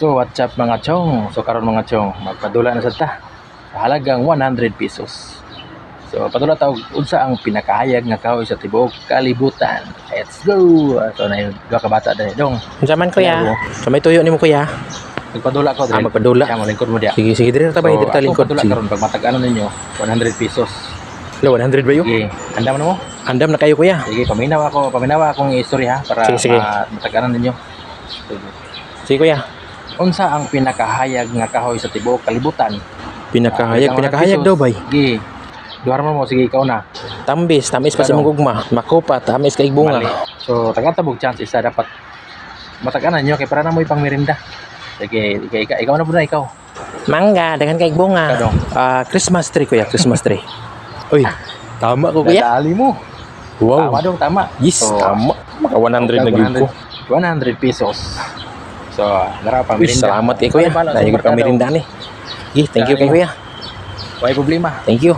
So what's up mga chong? So karon mga chong, magpadula na sa ta sa halagang 100 pesos. So padula ta og unsa ang pinakahayag nga kahoy sa tibuok kalibutan. Let's go. So na yung duha ka bata dali dong. Unsa man kuya? Sa may tuyo nimo kuya? Magpadula ko dali. Magpadula. Siya mo lingkod mo dia. Sige sige dire ta ba dire ta lingkod. Padula karon pag matag-ano ninyo 100 pesos. Lo 100 ba yo? Sige, andam na mo? Andam na kayo kuya. Sige, paminaw akong istorya ha para Sige. matag-ano ninyo. Sige kuya. Unsa ang pinakahayag nga kahoy sa tibuok kalibutan? Pinakahayag daw bay. Sige. Duhar mo sige ikaw na. Tamis pa sa mong gugma. Makopa tamis kay bunga. Mali. So tagatabog chance isa dapat matag-anan nyo kay para na mo ipang merinda. Sige, ikaw na po na ikaw. Mangga daghan kay bunga. Kadong. Christmas tree kuya, Christmas tree. Uy, tama ko kuya. Dadali mo. Wow. Tama dong, tama. Yes, So, tama. Maka 100 na gyud ko. 100 pesos. So, dara pang Uy, merinda. salamat kay kuya. Dahil ko pang merinda ni. Thank you kay kuya. May problema. Thank you.